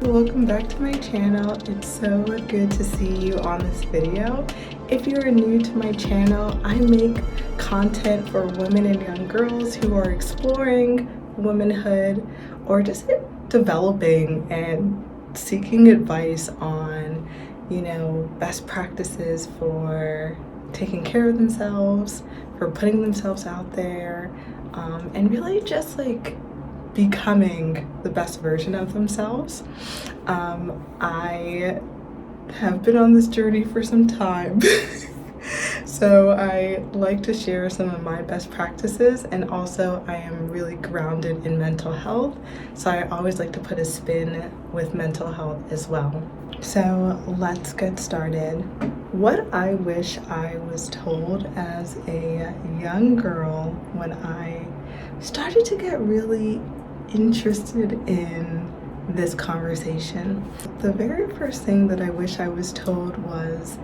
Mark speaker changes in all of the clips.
Speaker 1: Welcome back to my channel. It's so good to see you on this video. If you are new to my channel, I make content for women and young girls who are exploring womanhood or just developing and seeking advice on, best practices for taking care of themselves, for putting themselves out there, and really just becoming the best version of themselves. I have been on this journey for some time. So I like to share some of my best practices, and also I am really grounded in mental health. So I always like to put a spin with mental health as well. So let's get started. What I wish I was told as a young girl when I started to get really interested in this conversation. The very first thing that I wish I was told was,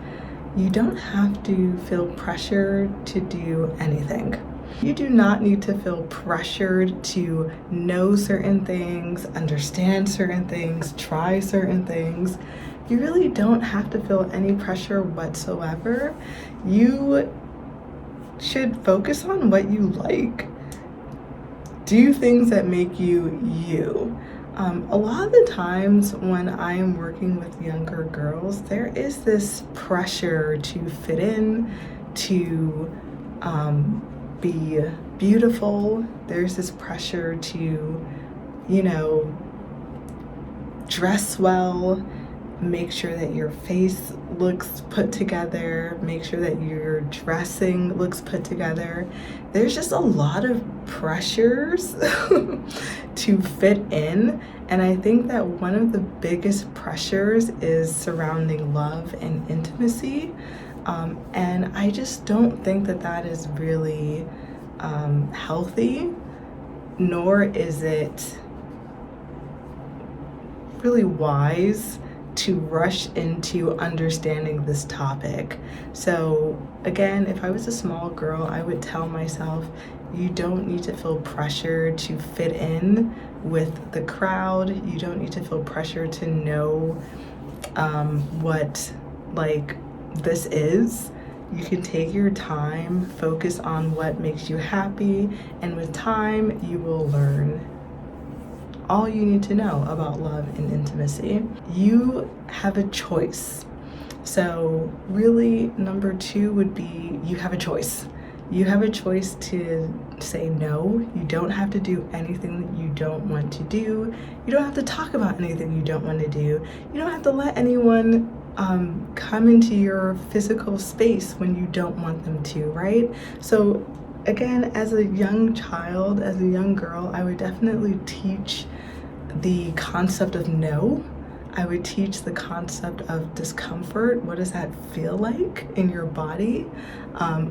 Speaker 1: you don't have to feel pressured to do anything. You do not need to feel pressured to know certain things, understand certain things, try certain things. You really don't have to feel any pressure whatsoever. You should focus on what you like. Do things that make you you. A lot of the times when I am working with younger girls, there is this pressure to fit in, to be beautiful. There's this pressure to, dress well, make sure that your face looks put together, make sure that your dressing looks put together. There's just a lot of pressures to fit in, and I think that one of the biggest pressures is surrounding love and intimacy, and I just don't think that that is really healthy, nor is it really wise to rush into understanding this topic. So again, if I was a small girl, I would tell myself, you don't need to feel pressure to fit in with the crowd. You don't need to feel pressure to know what this is. You can take your time, focus on what makes you happy, and with time, you will learn all you need to know about love and intimacy. You have a choice. So really, number two would be, you have a choice. You have a choice to say no. You don't have to do anything that you don't want to do. You don't have to talk about anything you don't want to do. You don't have to let anyone come into your physical space when you don't want them to, right? So again, as a young child, as a young girl, I would definitely teach the concept of no. I would teach the concept of discomfort. What does that feel like in your body?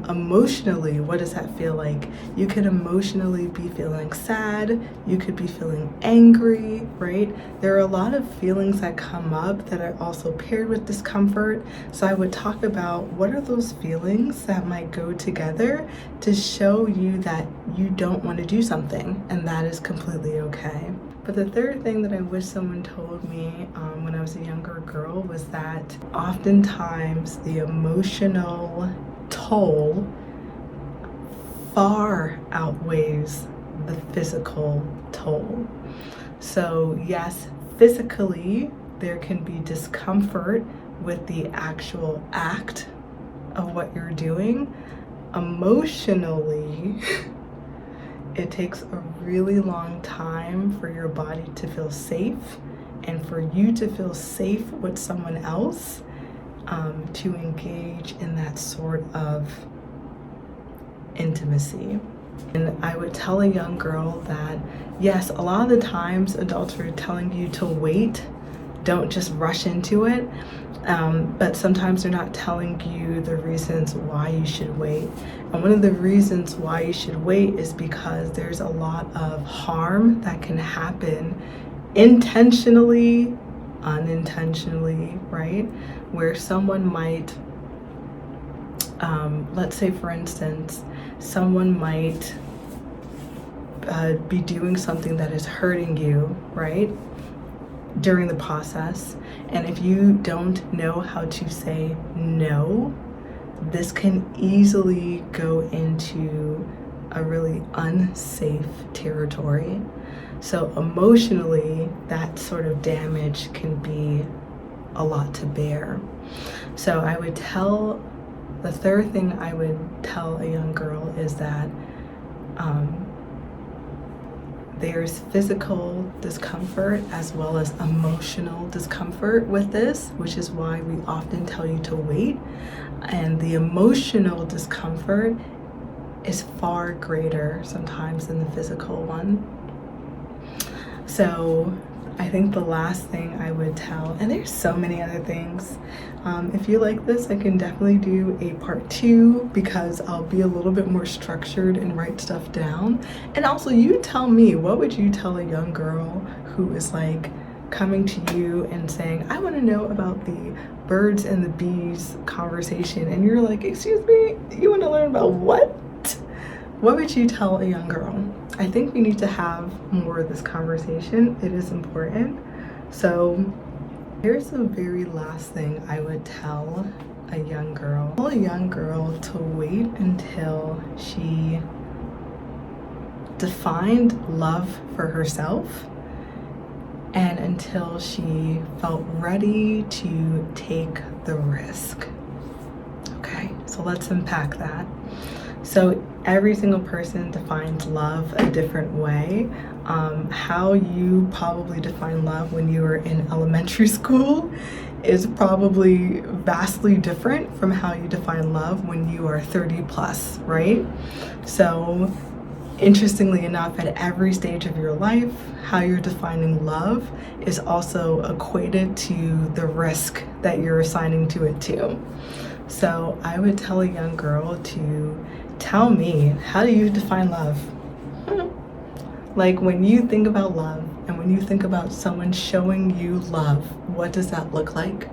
Speaker 1: Emotionally, what does that feel like? You could emotionally be feeling sad. You could be feeling angry, right? There are a lot of feelings that come up that are also paired with discomfort. So I would talk about what are those feelings that might go together to show you that you don't want to do something, and that is completely okay. But the third thing that I wish someone told me when I was a younger girl was that oftentimes the emotional toll far outweighs the physical toll. So yes, physically there can be discomfort with the actual act of what you're doing. Emotionally, it takes a really long time for your body to feel safe, and for you to feel safe with someone else, to engage in that sort of intimacy. And I would tell a young girl that, yes, a lot of the times adults are telling you to wait, don't just rush into it. But sometimes they're not telling you the reasons why you should wait. And one of the reasons why you should wait is because there's a lot of harm that can happen intentionally, unintentionally, right? Where someone might, let's say for instance, someone might be doing something that is hurting you, right? during the process. And if you don't know how to say no, this can easily go into a really unsafe territory. So emotionally, that sort of damage can be a lot to bear. So the third thing I would tell a young girl is that there's physical discomfort as well as emotional discomfort with this, which is why we often tell you to wait. And the emotional discomfort is far greater sometimes than the physical one. So I think the last thing I would tell, and there's so many other things, if you like this, I can definitely do a part 2 because I'll be a little bit more structured and write stuff down. And also, you tell me, what would you tell a young girl who is like coming to you and saying, I want to know about the birds and the bees conversation, and you're like, excuse me, you want to learn about what? What would you tell a young girl? I think we need to have more of this conversation. It is important. So here's the very last thing I would tell a young girl. Tell a young girl to wait until she defined love for herself and until she felt ready to take the risk. Okay, so let's unpack that. So every single person defines love a different way. How you probably define love when you were in elementary school is probably vastly different from how you define love when you are 30 plus, right? So interestingly enough, at every stage of your life, how you're defining love is also equated to the risk that you're assigning to it too. So I would tell a young girl to tell me, how do you define love? Like, when you think about love and when you think about someone showing you love, what does that look like?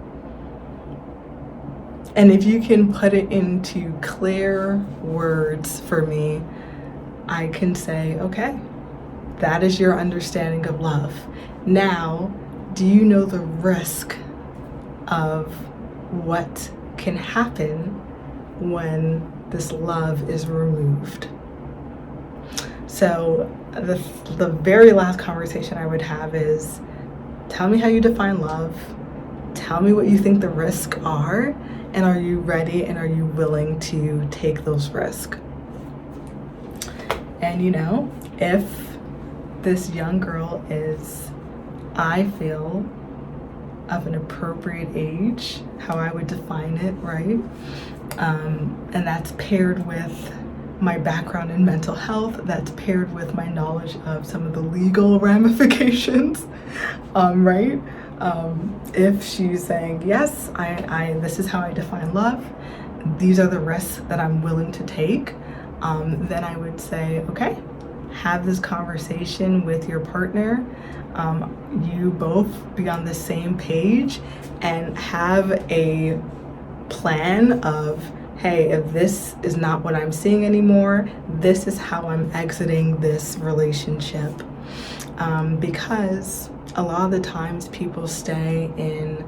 Speaker 1: And if you can put it into clear words for me, I can say, okay, that is your understanding of love. Now, do you know the risk of what can happen when this love is removed? So the very last conversation I would have is, tell me how you define love, tell me what you think the risks are, and are you ready and are you willing to take those risks? And if this young girl is, I feel, of an appropriate age, how I would define it, right? And that's paired with my background in mental health, that's paired with my knowledge of some of the legal ramifications, right? If she's saying, yes, I this is how I define love, these are the risks that I'm willing to take, then I would say, okay, have this conversation with your partner. You both be on the same page and have a plan of, hey, if this is not what I'm seeing anymore, this is how I'm exiting this relationship. Because a lot of the times people stay in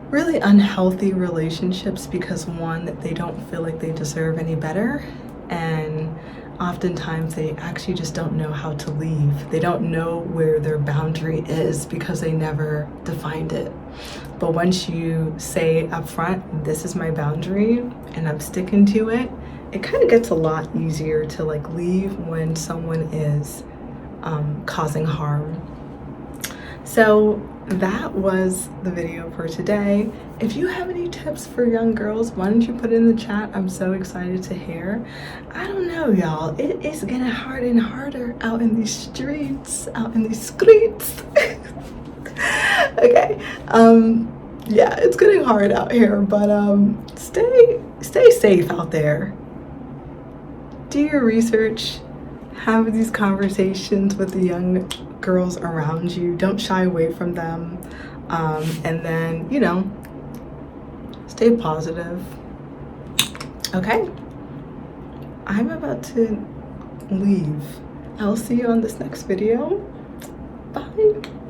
Speaker 1: really unhealthy relationships because, one, they don't feel like they deserve any better, and oftentimes they actually just don't know how to leave. They don't know where their boundary is because they never defined it. But once you say up front, this is my boundary and I'm sticking to it, it kind of gets a lot easier to leave when someone is causing harm. So that was the video for today. If you have any tips for young girls, why don't you put it in the chat? I'm so excited to hear. I don't know, y'all. It is getting harder and harder out in these streets, Okay. Yeah, it's getting hard out here, but stay safe out there. Do your research. Have these conversations with the young girls around you. Don't shy away from them. And then, stay positive. Okay. I'm about to leave. I'll see you on this next video. Bye.